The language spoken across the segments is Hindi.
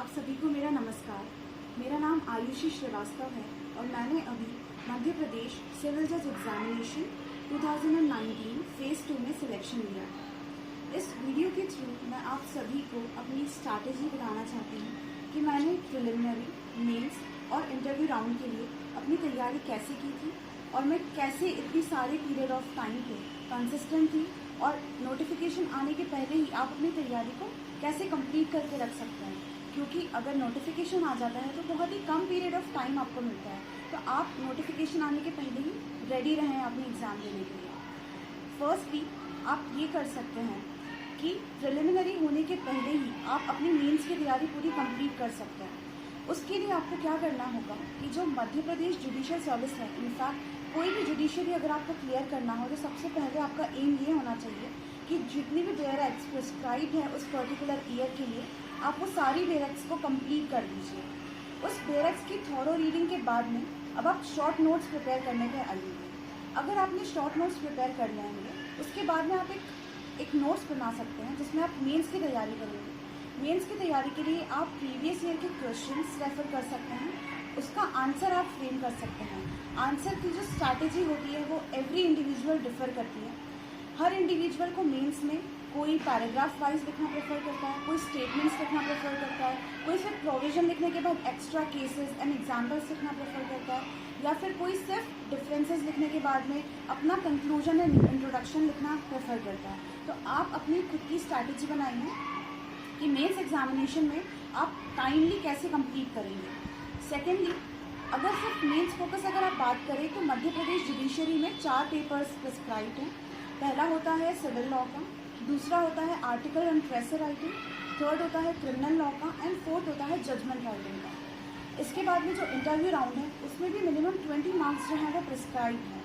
आप सभी को मेरा नमस्कार। मेरा नाम आयुषी श्रीवास्तव है और मैंने अभी मध्य प्रदेश सिविल जज एग्जामिनेशन 2019 फेज़ 2 में सिलेक्शन लिया। इस वीडियो के थ्रू मैं आप सभी को अपनी स्ट्रैटेजी बताना चाहती हूँ कि मैंने प्रिलिमिनरी, मेंस और इंटरव्यू राउंड के लिए अपनी तैयारी कैसे की थी और मैं कैसे इतनी सारे पीरियड ऑफ टाइम पे कंसिस्टेंट थी और नोटिफिकेशन आने के पहले ही आप अपनी तैयारी को कैसे कंप्लीट करके रख सकते हैं, क्योंकि अगर नोटिफिकेशन आ जाता है तो बहुत ही कम पीरियड ऑफ टाइम आपको मिलता है। तो आप नोटिफिकेशन आने के पहले ही रेडी रहें अपनी एग्ज़ाम देने के लिए। फर्स्टली आप ये कर सकते हैं कि प्रिलिमिनरी होने के पहले ही आप अपनी मेंस की तैयारी पूरी कंप्लीट कर सकते हैं। उसके लिए आपको क्या करना होगा कि जो मध्य प्रदेश जुडिशियल सर्विस है, इनफैक्ट कोई भी जुडिशरी अगर आपको क्लियर करना हो तो सबसे पहले आपका एम ये होना चाहिए कि जितनी भी बेयर एक्ट्स प्रिस्क्राइब है उस पर्टिकुलर ईयर के लिए आप वो सारी बेयर एक्ट्स को कंप्लीट कर दीजिए। उस बेयर एक्ट्स की थॉरो रीडिंग के बाद में अब आप शॉर्ट नोट्स प्रिपेयर करने के आइए। अगर आपने शॉर्ट नोट्स प्रिपेयर कर लिए होंगे उसके बाद में आप एक नोट्स बना सकते हैं जिसमें आप मेंस की तैयारी करेंगे। मेंस की तैयारी के लिए आप प्रीवियस ईयर के क्वेश्चंस रेफर कर सकते हैं, उसका आंसर आप फ्रेम कर सकते हैं। आंसर की जो स्ट्रैटेजी होती है वो एवरी इंडिविजुअल डिफर करती है। हर इंडिविजुअल को मेंस में कोई पैराग्राफ वाइज लिखना प्रेफर करता है, कोई स्टेटमेंट्स लिखना प्रेफर करता है, कोई सिर्फ प्रोविजन लिखने के बाद एक्स्ट्रा केसेस एंड एग्जाम्पल्स लिखना प्रेफर करता है, या फिर कोई सिर्फ डिफरेंसेस लिखने के बाद में अपना कंक्लूजन एंड इंट्रोडक्शन लिखना प्रेफर करता है। तो आप अपनी खुद की स्ट्रैटेजी बनाइए कि मेंस एग्जामिनेशन में आप टाइमली कैसे कंप्लीट करेंगे। सेकेंडली, अगर सिर्फ मेंस फोकस अगर आप बात करें तो मध्य प्रदेश जुडिशरी में 4 पेपर्स प्रिस्क्राइब्ड हैं। पहला होता है सिविल लॉ का, दूसरा होता है article and pressure writing, third होता है क्रिमिनल लॉ का एंड फोर्थ होता है जजमेंट राइटिंग का। इसके बाद में जो इंटरव्यू राउंड है उसमें भी मिनिमम 20 मार्क्स जो है वो प्रिस्क्राइब है।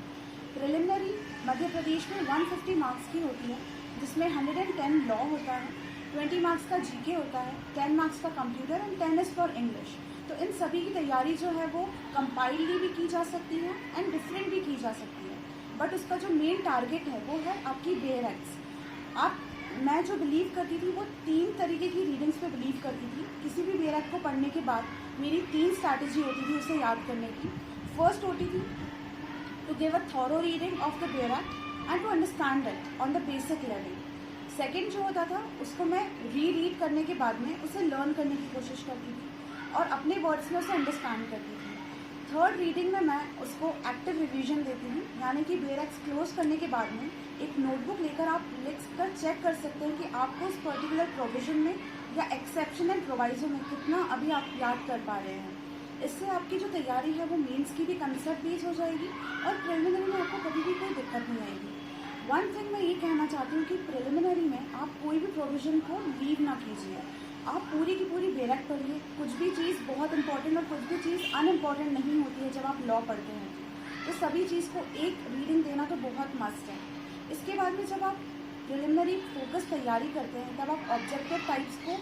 प्रिलिमिनरी मध्य प्रदेश में 150 मार्क्स की होती है, जिसमें 110 लॉ होता है, 20 मार्क्स का जीके होता है, 10 मार्क्स का computer and 10 is for English. तो इन सभी की तैयारी जो है वो कंपाइल्डली भी की जा सकती है एंड डिफरेंट भी की जा सकती है, बट उसका जो मेन टारगेट है वो है आपकी बेयर एक्ट्स। मैं जो बिलीव करती थी वो 3 तरीके की रीडिंग्स पे बिलीव करती थी। किसी भी बेयर एक्ट को पढ़ने के बाद मेरी 3 स्ट्रैटेजी होती थी उसे याद करने की। फर्स्ट होती थी to give a thorough reading of the bare act and to understand it on the basic level. Second जो होता था उसको मैं रीड करने के बाद में उसे लर्न करने की कोशिश करती थी और अपने वर्ड्स में उसे अंडरस्टैंड करती थी। थर्ड रीडिंग में मैं उसको एक्टिव रिवीजन देती हूँ, यानी कि बेयर एक्ट्स क्लोज करने के बाद में एक नोटबुक लेकर आप लिख कर चेक कर सकते हैं कि आपको उस पर्टिकुलर प्रोविजन में या एक्सेप्शन एंड प्रोवाइजो में कितना अभी आप याद कर पा रहे हैं। इससे आपकी जो तैयारी है वो मेंस की भी कंसेप्ट बेस्ड हो जाएगी और प्रिलिमिनरी में आपको कभी भी कोई दिक्कत नहीं आएगी। वन थिंग मैं ये कहना चाहती हूँ कि प्रिलिमिनरी में आप कोई भी प्रोविजन को लीव ना कीजिए। आप पूरी की पूरी बेयर एक्ट पढ़िए। कुछ भी चीज़ बहुत इंपॉर्टेंट और कुछ भी चीज़ अनइम्पॉर्टेंट नहीं होती है जब आप लॉ पढ़ते हैं, तो सभी चीज़ को एक रीडिंग देना तो बहुत मस्ट है। इसके बाद में जब आप प्रिलिमिनरी फोकस तैयारी करते हैं तब आप ऑब्जेक्टिव टाइप्स को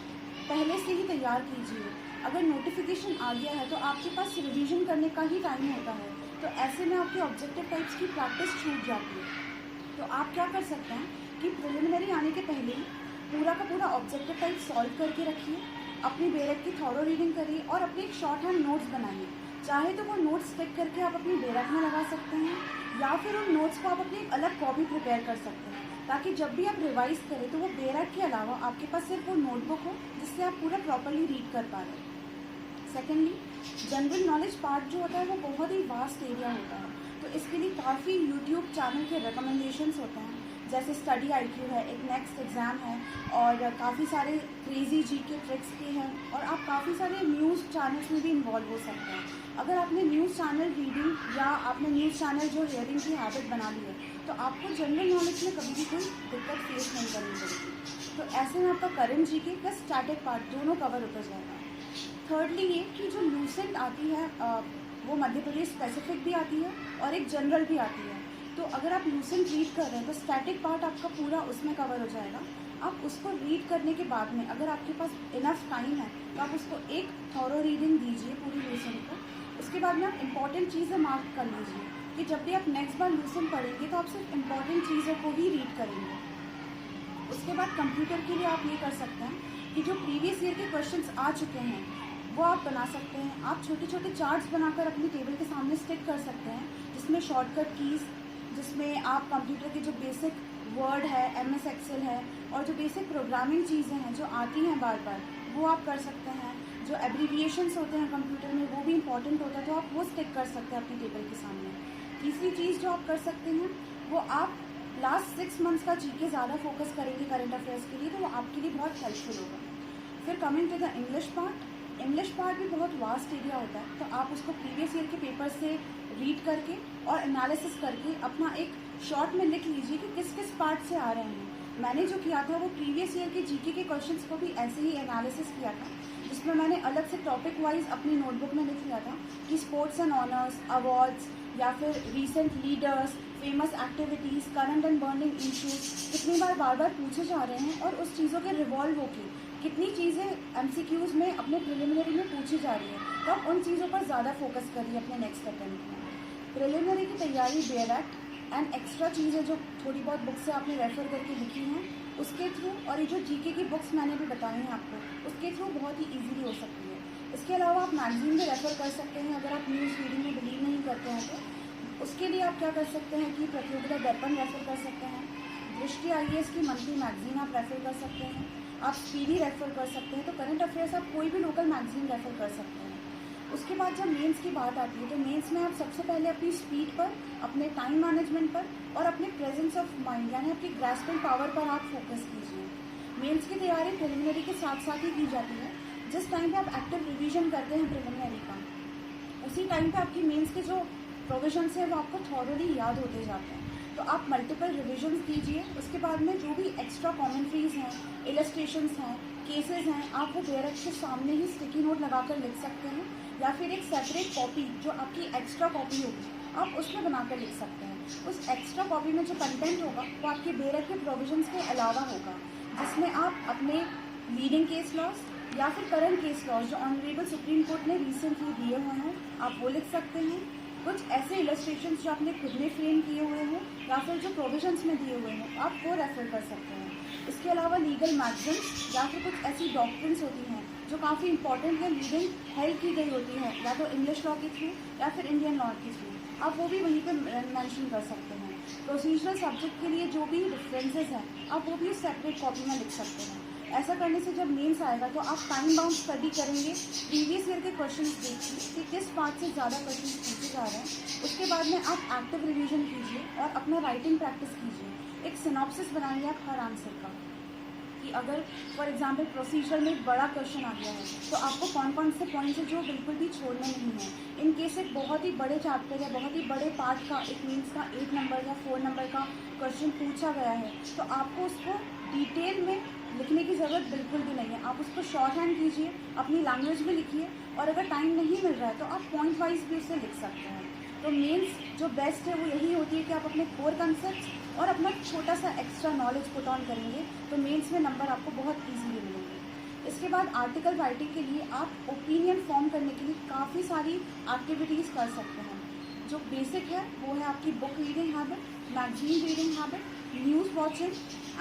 पहले से ही तैयार कीजिए। अगर नोटिफिकेशन आ गया है तो आपके पास रिवीजन करने का ही टाइम होता है, तो ऐसे में आपके ऑब्जेक्टिव टाइप्स की प्रैक्टिस छूट जाती है। तो आप क्या कर सकते हैं कि प्रिलिमिनरी आने के पहले ही पूरा का पूरा ऑब्जेक्टिव टाइप सॉल्व करके रखिए, अपनी बेयर एक्ट की थॉरो रीडिंग करिए और अपने एक शॉर्ट हैंड नोट्स बनाइए। चाहे तो वो नोट्स टिक करके आप अपनी बेयर एक्ट में लगा सकते हैं या फिर उन नोट्स को आप अपनी एक अलग कॉपी प्रिपेयर कर सकते हैं, ताकि जब भी आप रिवाइज करें तो वो बेयर एक्ट के अलावा आपके पास सिर्फ वो नोटबुक हो जिससे आप पूरा प्रॉपरली रीड कर पा रहे हैं। सेकेंडली, जनरल नॉलेज पार्ट जो होता है वो बहुत ही वास्ट एरिया होता है, तो इसके लिए काफ़ी यूट्यूब चैनल के रिकमेंडेशंस होते हैं, जैसे स्टडी IQ है, एक नेक्स्ट एग्ज़ाम है और काफ़ी सारे क्रेजी जी के ट्रिक्स के हैं, और आप काफ़ी सारे न्यूज़ चैनल्स में भी इन्वॉल्व हो सकते हैं। अगर आपने न्यूज़ चैनल रीडिंग या आपने न्यूज़ चैनल जो हियरिंग की हैबिट बना ली है तो आपको जनरल नॉलेज में कभी भी कोई दिक्कत फेस नहीं करनी पड़ेगी। तो ऐसे में आपका current GK plus static part दोनों कवर होता जाएगा। थर्डली ये कि जो लूसेंट आती है वो मध्य प्रदेश स्पेसिफिक भी आती है और एक जनरल भी आती है। तो अगर आप लूसेंट रीड कर रहे हैं तो स्टैटिक पार्ट आपका पूरा उसमें कवर हो जाएगा। आप उसको रीड करने के बाद में अगर आपके पास इनफ टाइम है तो आप उसको एक थॉरो रीडिंग दीजिए पूरी लूसेंट को। उसके बाद में आप इंपॉर्टेंट चीज़ें मार्क कर लीजिए कि जब भी आप नेक्स्ट बार लूसेंट पढ़ेंगे तो आप सिर्फ इंपॉर्टेंट चीज़ों को ही रीड करेंगे। उसके बाद कंप्यूटर के लिए आप ये कर सकते हैं कि जो प्रीवियस ईयर के क्वेश्चंस आ चुके हैं वो आप बना सकते हैं। आप छोटे छोटे चार्ट्स बनाकर अपनी टेबल के सामने स्टिक कर सकते हैं, जिसमें शॉर्टकट कीज़, जिसमें आप कंप्यूटर के जो बेसिक वर्ड है, MS एक्सेल है, और जो बेसिक प्रोग्रामिंग चीज़ें हैं जो आती हैं बार बार, वो आप कर सकते हैं। जो एब्रीविएशंस होते हैं कंप्यूटर में वो भी इंपॉर्टेंट होता है, तो आप वो स्टिक कर सकते हैं अपनी टेबल के सामने। तीसरी चीज़ जो आप कर सकते हैं वो आप लास्ट 6 मंथ्स का जीके ज़्यादा फोकस करेंगे करंट अफेयर्स के लिए, तो वो आपके लिए बहुत हेल्पफुल होगा। फिर coming to the English part भी बहुत वास्ट एरिया होता है, तो आप उसको प्रीवियस ईयर के पेपर से रीड करके और एनालिसिस करके अपना एक शॉर्ट में लिख लीजिए कि किस किस पार्ट से आ रहे हैं। मैंने जो किया था वो प्रीवियस ईयर के जीके के क्वेश्चंस को भी ऐसे ही एनालिसिस किया था, जिसमें मैंने अलग से टॉपिक वाइज अपनी नोटबुक में लिख लिया था कि स्पोर्ट्स एंड ऑनर्स, अवार्ड्स, या फिर recent leaders, famous activities, current and burning issues कितनी बार बार पूछे जा रहे हैं, और उस चीज़ों के रिवॉल्व होके कितनी चीज़ें MCQs में अपने प्रिलिमिनरी में पूछी जा रही है। तो आप उन चीज़ों पर ज़्यादा फोकस करिए अपने नेक्स्ट अटेम्प्ट में। प्रिलिमिनरी की तैयारी बेयर एक्ट एंड एक्स्ट्रा चीज़ें जो थोड़ी बहुत बुक से आपने रेफ़र करके लिखी हैं उसके थ्रू, और ये जो जीके की बुक्स मैंने भी बताई हैं आपको, उसके थ्रू बहुत ही ईजीली हो सकती है। इसके अलावा आप मैगजीन में रेफ़र कर सकते हैं अगर आप न्यूज़ रीडिंग में बिलीव नहीं करते हैं तो। उसके लिए आप क्या कर सकते हैं कि प्रतियोगिता दर्पण रेफ़र कर सकते हैं, दृष्टि IAS की मंथली मैगजीन आप रेफ़र कर सकते हैं, आप स्पीडी रेफ़र कर सकते हैं। तो करंट अफेयर्स आप कोई भी लोकल मैगजीन रेफ़र कर सकते हैं। उसके बाद जब मेंस की बात आती है तो मेंस में आप सबसे पहले अपनी स्पीड पर, अपने टाइम मैनेजमेंट पर और अपने प्रेजेंस ऑफ माइंड यानी आपकी ग्रास्पिंग पावर पर आप फोकस कीजिए। मेंस की तैयारी प्रिलिमिनरी के साथ साथ ही की जाती है। जिस टाइम पे आप एक्टिव रिवीजन करते हैं प्रिलिमिनरी का, उसी टाइम पे आपकी मेंस के जो प्रोविजंस हैं वो आपको थॉरली याद होते जाते हैं। तो आप मल्टीपल रिविजन कीजिए। उसके बाद में जो भी एक्स्ट्रा कॉमेंट्रीज हैं, इलस्ट्रेशंस हैं, केसेस हैं, आप वो डायरेक्ट के सामने ही स्टिकी नोट लगाकर लिख सकते हैं, या फिर एक सेपरेट कॉपी जो आपकी एक्स्ट्रा कॉपी होगी आप उसमें बनाकर लिख सकते हैं। उस एक्स्ट्रा कॉपी में जो कंटेंट होगा वो आपके बेरक के प्रोविजंस के अलावा होगा, जिसमें आप अपने लीडिंग केस लॉस या फिर करंट केस लॉस जो ऑनरेबल सुप्रीम कोर्ट ने रिसेंटली दिए हुए हैं आप वो लिख सकते हैं। कुछ ऐसे इलस्ट्रेशंस जो आपने खुद में फ्रेम किए हुए हैं या फिर जो प्रोविजंस में दिए हुए हैं आप वो रेफर कर सकते हैं। इसके अलावा लीगल मैगजीन्स या फिर कुछ ऐसी डॉक्ट्रिन्स होती हैं जो काफ़ी इंपॉर्टेंट है, लीडिंग हेल्प की गई होती है या तो इंग्लिश लॉ के थ्रू या फिर इंडियन लॉ के थ्रू, आप वो भी वहीं पे मेंशन कर सकते हैं। प्रोसीजरल सब्जेक्ट के लिए जो भी डिफरेंसेस हैं आप वो भी सेपरेट कॉपी में लिख सकते हैं। ऐसा करने से जब मेंस आएगा तो आप टाइम बाउंड स्टडी करेंगे, प्रीवियस ईयर के क्वेश्चंस देखिए कि किस पार्ट से ज़्यादा क्वेश्चंस पूछे जा रहे हैं। उसके बाद में आप एक्टिव रिवीजन कीजिए और अपना राइटिंग प्रैक्टिस कीजिए। एक सिनॉप्सिस बनाइए आप हर आंसर का, कि अगर फॉर एग्जांपल प्रोसीजर में एक बड़ा क्वेश्चन आ गया है तो आपको कौन कौन से पॉइंट्स हैं जो बिल्कुल भी छोड़ने नहीं है। इन केस एक बहुत ही बड़े चैप्टर या बहुत ही बड़े पार्ट का एक मीन्स का 8 नंबर या 4 नंबर का क्वेश्चन पूछा गया है तो आपको उसको डिटेल में लिखने की ज़रूरत बिल्कुल भी नहीं है। आप उसको शॉर्ट हैंड कीजिए, अपनी लैंग्वेज में लिखिए, और अगर टाइम नहीं मिल रहा है तो आप पॉइंट वाइज भी उसे लिख सकते हैं। तो मेंस जो बेस्ट है वो यही होती है कि आप अपने कोर कंसेप्ट और अपना छोटा सा एक्स्ट्रा नॉलेज पुट ऑन करेंगे तो मेंस में नंबर आपको बहुत ईजीली मिलेंगे। इसके बाद आर्टिकल राइटिंग के लिए आप ओपिनियन फॉर्म करने के लिए काफ़ी सारी एक्टिविटीज़ कर सकते हैं। जो बेसिक है वो है आपकी book reading habit, magazine reading habit, news watching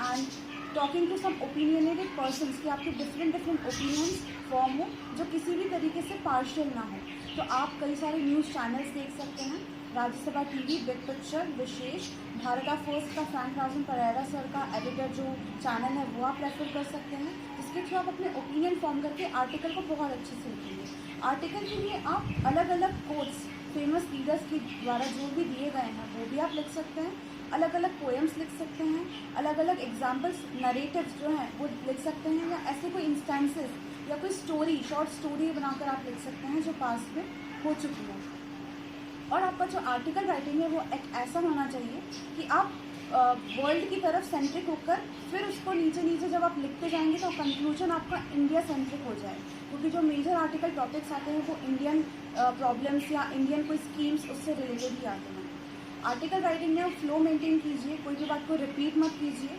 and talking to some opinionated persons कि आपके डिफरेंट ओपिनियंस फॉर्म हो जो किसी भी तरीके से पार्शियल ना हो। तो आप कई सारे न्यूज़ चैनल्स देख सकते हैं, राज्यसभा टीवी, बिग पिक्चर, विशेष, भारत फर्स्ट का फ्रैंक राजन परेरा सर का एडिटर जो चैनल है वो आप रेफर कर सकते हैं, जिसके थ्रू आप अपने ओपिनियन फॉर्म करके आर्टिकल को बहुत अच्छे से लिखेंगे। आर्टिकल के लिए आप अलग अलग कोट्स फेमस लीडर्स के द्वारा जो भी दिए गए हैं वो भी आप लिख सकते हैं, अलग अलग पोएम्स लिख सकते हैं, अलग अलग एग्जाम्पल्स नरेटिव्स जो हैं वो लिख सकते हैं, या ऐसे कोई इंस्टेंसेस या कोई स्टोरी, शॉर्ट स्टोरी बनाकर आप लिख सकते हैं जो पास में हो चुकी है। और आपका जो आर्टिकल राइटिंग है वो एक ऐसा होना चाहिए कि आप वर्ल्ड की तरफ सेंट्रिक होकर फिर उसको नीचे नीचे जब आप लिखते जाएंगे तो कंक्लूजन आपका इंडिया सेंट्रिक हो जाए, क्योंकि जो मेजर आर्टिकल टॉपिक्स आते हैं वो इंडियन प्रॉब्लम्स या इंडियन कोई स्कीम्स उससे रिलेटेड ही आते हैं। आर्टिकल राइटिंग में आप फ्लो मेंटेन कीजिए, कोई भी बात को रिपीट मत कीजिए,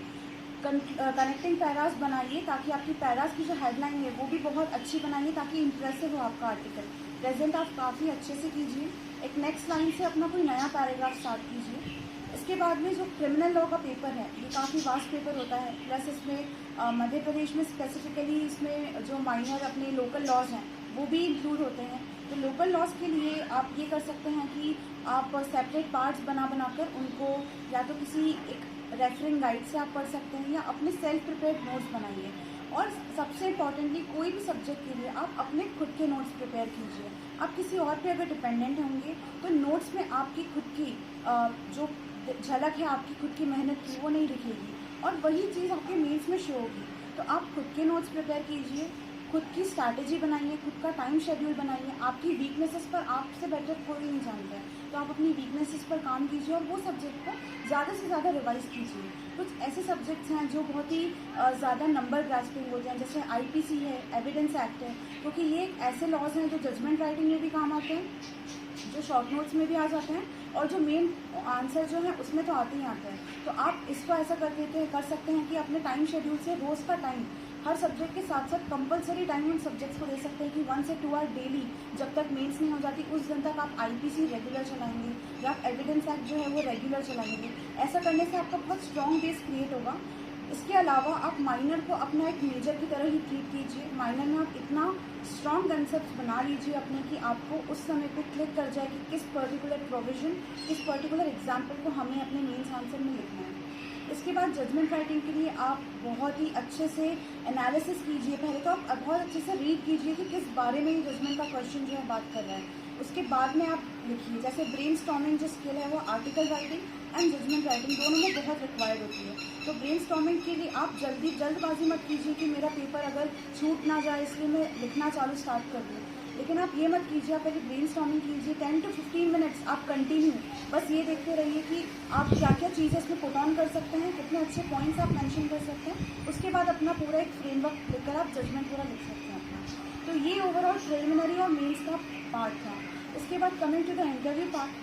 कनेक्टिंग पैरास बनाइए ताकि आपकी पैरास की जो हेडलाइन है वो भी बहुत अच्छी बनाइए ताकि इंप्रेसिव हो आपका आर्टिकल। प्रेजेंट आप काफ़ी अच्छे से कीजिए, एक नेक्स्ट लाइन से अपना कोई नया पैराग्राफ स्टार्ट कीजिए। इसके बाद में जो क्रिमिनल लॉ का पेपर है ये काफ़ी वास्ट पेपर होता है, प्लस इसमें मध्य प्रदेश में स्पेसिफिकली इसमें जो माइनर अपने लोकल लॉज हैं वो भी इंक्लूड होते हैं। तो लोकल लॉज के लिए आप ये कर सकते हैं कि आप सेपरेट पार्ट्स बनाकर उनको या तो किसी एक रेफरिंग गाइड से आप पढ़ सकते हैं या अपने सेल्फ प्रिपेयर्ड नोट्स बनाइए। और सबसे इम्पॉर्टेंटली कोई भी सब्जेक्ट के लिए आप अपने खुद के नोट्स प्रिपेयर कीजिए। आप किसी और पे अगर डिपेंडेंट होंगे तो नोट्स में आपकी खुद की जो झलक है आपकी खुद की मेहनत की वो नहीं दिखेगी और वही चीज़ आपके मेंस में शो होगी। तो आप खुद के नोट्स प्रिपेयर कीजिए, खुद की स्ट्रैटेजी बनाइए, खुद का टाइम शेड्यूल बनाइए। आपकी वीकनेसेस पर आपसे बेटर कोई नहीं जानता है, तो आप अपनी वीकनेसेस पर काम कीजिए और वो सब्जेक्ट को ज़्यादा से ज़्यादा रिवाइज कीजिए। कुछ ऐसे सब्जेक्ट्स हैं जो बहुत ही ज़्यादा नंबर ग्रास्पिंग होते हैं, जैसे IPC है, एविडेंस एक्ट है, क्योंकि ये ऐसे लॉज हैं जो जजमेंट राइटिंग में भी काम आते हैं, जो शॉर्ट नोट्स में भी आ जाते हैं और जो मेन आंसर जो है उसमें तो आते ही आते हैं। तो आप इसको ऐसा कर सकते हैं कि अपने टाइम शेड्यूल से रोज़ का टाइम हर सब्जेक्ट के साथ साथ कंपलसरी टाइम उन सब्जेक्ट्स को दे सकते हैं कि 1 से 2 आवर डेली जब तक मेंस नहीं हो जाती उस दिन तक आप IPC रेगुलर चलाएंगे या आप एविडेंस एक्ट जो है वो रेगुलर चलाएंगे। ऐसा करने से आपका बहुत स्ट्रॉन्ग बेस क्रिएट होगा। इसके अलावा आप माइनर को अपना एक मेजर की तरह ही ट्रीट कीजिए। माइनर में आप इतना स्ट्रॉन्ग कंसेप्ट बना लीजिए अपने कि आपको उस समय पे क्लिक कर जाए कि किस पर्टिकुलर प्रोविजन, किस पर्टिकुलर एग्जाम्पल को हमें अपने मेंस आंसर में लिखना है। इसके बाद जजमेंट राइटिंग के लिए आप बहुत ही अच्छे से एनालिसिस कीजिए। पहले तो आप बहुत अच्छे से रीड कीजिए कि किस बारे में ये जजमेंट का क्वेश्चन जो है बात कर रहा है। उसके बाद में आप लिखिए। जैसे ब्रेनस्टॉर्मिंग जो स्किल है वो article writing and judgement writing दोनों में बहुत रिक्वायर्ड होती है। तो ब्रेनस्टॉर्मिंग के लिए आप जल्दबाजी मत कीजिए कि मेरा पेपर अगर छूट ना जाए इसलिए मैं लिखना स्टार्ट कर दूँ। लेकिन आप ये मत कीजिए, आप पहले ब्रेनस्टॉर्मिंग कीजिए 10 to 15 मिनट्स आप कंटिन्यू बस ये देखते रहिए कि आप क्या क्या चीज़ें इसमें पुट ऑन कर सकते हैं, कितने अच्छे पॉइंट्स आप मेंशन कर सकते हैं। उसके बाद अपना पूरा एक फ्रेमवर्क लेकर आप जजमेंट पूरा लिख सकते हैं अपना। तो ये ओवरऑल प्रिलिमिनरी और मेंस का पार्ट था। इसके बाद coming to the interview part,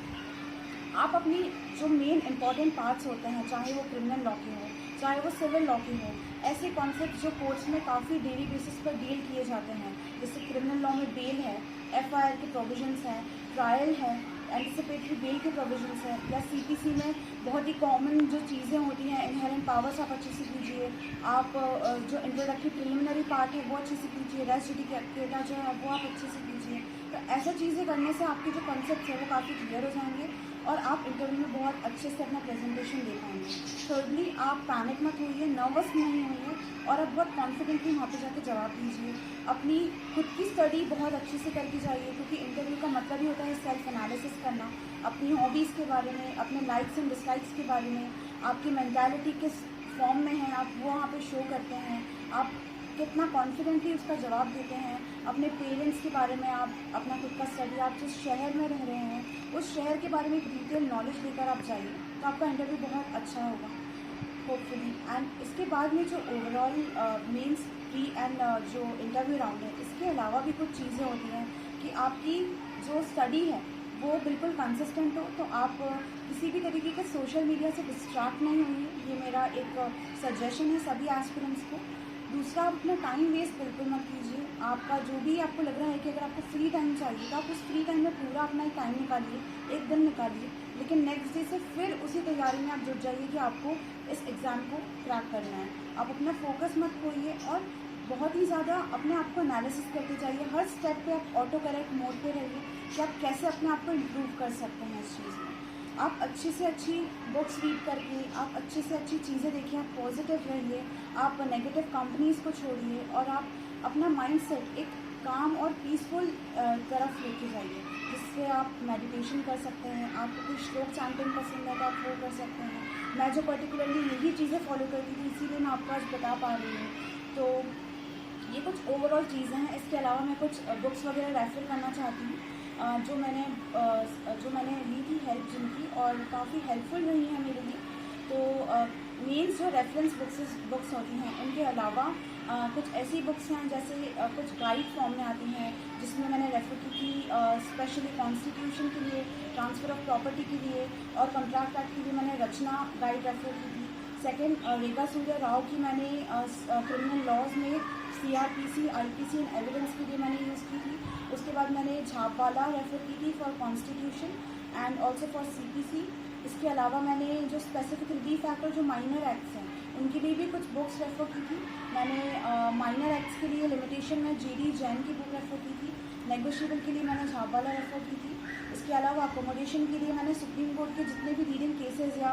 आप अपनी जो मेन इंपॉर्टेंट पार्ट्स होते हैं, चाहे वो क्रिमिनल लॉ के हो चाहे वो सिविल लॉ के हो, ऐसे कॉन्सेप्ट जो कोर्ट्स में काफ़ी डेली बेसिस पर डील किए जाते हैं, जैसे क्रिमिनल लॉ में बेल है, FIR के प्रोविजंस हैं, ट्रायल है, एंटिसिपेटरी बेल के प्रोविजंस है, या CPC में बहुत ही कॉमन जो चीज़ें होती हैं, इनहेरेंट पावर्स आप अच्छे से कीजिए। आप जो इंट्रोडक्टरी प्रिलिमिनरी पार्ट है वो अच्छे से कीजिए। रेस्ट जुडिकेटा जो है वो आप अच्छे से कीजिए। तो ऐसा चीज़ें करने से आपके जो कॉन्सेप्ट है वो काफ़ी क्लियर हो जाएंगे और आप इंटरव्यू में बहुत अच्छे से अपना प्रेजेंटेशन दे पाएंगे। थर्डली, आप पैनिक मत होइए, नर्वस नहीं होइए और आप बहुत कॉन्फिडेंटली वहाँ पे जाके जवाब दीजिए। अपनी खुद की स्टडी बहुत अच्छे से करके जाइए, क्योंकि इंटरव्यू का मतलब ही होता है सेल्फ एनालिसिस करना, अपनी हॉबीज़ के बारे में, अपने लाइक्स एंड डिसलाइक्स के बारे में, आपकी मेंटालिटी किस फॉर्म में है आप वो वहाँ पे शो करते हैं, आप कितना कॉन्फिडेंटली उसका जवाब देते हैं, अपने पेरेंट्स के बारे में आप अपना खुद का स्टडी, आप जिस शहर में रह रहे हैं उस शहर के बारे में एक डिटेल नॉलेज लेकर आप जाइए, तो आपका इंटरव्यू बहुत अच्छा होगा होपफुली। एंड इसके बाद में जो ओवरऑल मेंस प्री एंड जो इंटरव्यू राउंड है, इसके अलावा भी कुछ चीज़ें होती हैं कि आपकी जो स्टडी है वो बिल्कुल कंसिस्टेंट हो। तो आप किसी भी तरीके के सोशल मीडिया से डिस्ट्रैक्ट नहीं होंगे, ये मेरा एक सजेशन है सभी एस्पिरेंट्स को। दूसरा, आप अपना टाइम वेस्ट बिल्कुल मत कीजिए। आपका जो भी आपको लग रहा है कि अगर आपको फ्री टाइम चाहिए तो आप उस फ्री टाइम में पूरा अपना एक टाइम निकालिए, एक दिन निकालिए, लेकिन नेक्स्ट डे से फिर उसी तैयारी में आप जुट जाइए कि आपको इस एग्ज़ाम को क्रैक करना है। आप अपना फोकस मत खोइए और बहुत ही ज़्यादा अपने आप को एनालिसिस करते जाइए। हर स्टेप पे आप ऑटो करेक्ट मोड पे रहिए कि आप कैसे अपने आप को इम्प्रूव कर सकते हैं इस चीज़ में। आप अच्छी से अच्छी बुक्स रीड करके, आप अच्छी से अच्छी चीज़ें देखिए, आप पॉजिटिव रहिए, आप नेगेटिव कंपनीज़ को छोड़िए और आप अपना माइंडसेट एक काम और पीसफुल तरफ लेके जाइए, जिससे आप मेडिटेशन कर सकते हैं। आपको कोई श्लोक चैंटिंग पसंद है तो आप वो कर सकते हैं। मैं जो पर्टिकुलरली यही चीज़ें फॉलो करती थी इसीलिए मैं आपको आज बता पा रही हूँ। तो ये कुछ ओवरऑल चीज़ें हैं। इसके अलावा मैं कुछ बुक्स वगैरह रेफ़र करना चाहती हूँ जो मैंने ली थी हेल्प जिनकी, और काफ़ी हेल्पफुल रही है मेरे लिए। तो मेंस जो रेफरेंस बुक्स होती हैं उनके अलावा कुछ ऐसी बुक्स हैं जैसे कुछ गाइड फॉर्म में आती हैं, जिसमें मैंने रेफ़र की थी स्पेशली कॉन्स्टिट्यूशन के लिए, ट्रांसफ़र ऑफ प्रॉपर्टी के लिए और कॉन्ट्रैक्ट एक्ट के लिए मैंने रचना गाइड रेफ़र की थी। सेकेंड, रेखा सूर्या राव की मैंने क्रिमिनल लॉज में CRPC, IPC एंड एविडेंस के लिए मैंने यूज़ की थी। उसके बाद मैंने झापवाला रेफ़र की थी for constitution and also for CPC। इसके अलावा मैंने जो स्पेसिफिक रिलीफ एक्ट और जो माइनर एक्ट्स हैं उनके लिए भी कुछ बुक्स रेफ़र की थी। मैंने माइनर एक्ट्स के लिए लिमिटेशन में JD जैन की बुक रेफ़र की थी। नेगोशिएबल के लिए मैंने झाबाला रेफ़र की थी। इसके अलावा अकोमोडेशन के लिए मैंने सुप्रीम कोर्ट के जितने भी लीडिंग केसेस या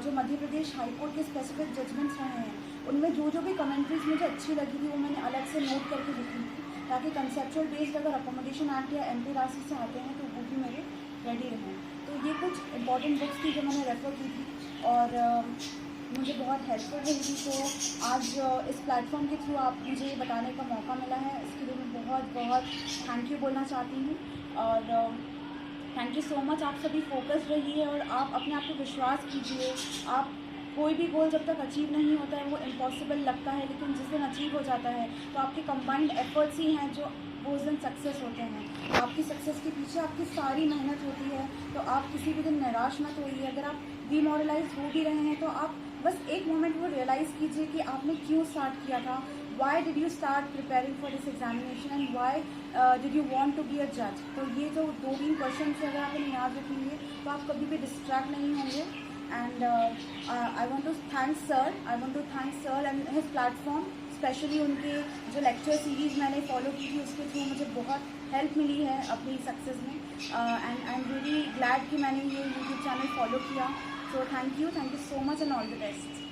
जो मध्य प्रदेश हाई कोर्ट के स्पेसिफिक जजमेंट्स रहे हैं, उनमें जो भी कमेंट्रीज मुझे अच्छी लगी थी वो मैंने अलग से नोट करके लिखी थी, ताकि कंसेप्चुअल बेस्ड अगर अकोमोडेशन एक्ट या MP राशि से आते हैं तो वो भी मेरे रेडी रहें। तो ये कुछ इंपॉर्टेंट बुक्स थी जो मैंने रेफ़र की थी और मुझे बहुत हेल्पफुल रही थी। तो आज इस प्लेटफॉर्म के थ्रू आप मुझे ये बताने का मौका मिला है, इसके लिए मैं बहुत बहुत थैंक यू बोलना चाहती हूँ। और थैंक यू सो मच। आप सभी फोकस रहिए और आप अपने आप को विश्वास कीजिए। आप कोई भी गोल जब तक अचीव नहीं होता है वो इम्पॉसिबल लगता है, लेकिन जिस दिन अचीव हो जाता है तो आपके कंबाइंड एफर्ट्स ही हैं जो वो उस दिन सक्सेस होते हैं। आपकी सक्सेस के पीछे आपकी सारी मेहनत होती है, तो आप किसी भी दिन निराश मत होइए। अगर आप डिमोरलाइज हो भी रहे हैं तो आप बस एक मोमेंट वो रियलाइज़ कीजिए कि आपने क्यों स्टार्ट किया था। Why did you start preparing for this examination and why did you want to be a judge? तो ये जो 2-3 क्वेश्चन है अगर आप इन्हें याद रखेंगे तो आप कभी भी डिस्ट्रैक्ट नहीं होंगे। And I want to thank sir and his platform, specially उनके जो लेक्चर सीरीज़ मैंने फॉलो की थी उसके थ्रू मुझे बहुत हेल्प मिली है अपनी सक्सेस में। And I am really glad कि मैंने ये यूट्यूब चैनल फॉलो किया। So thank you so much and all the best.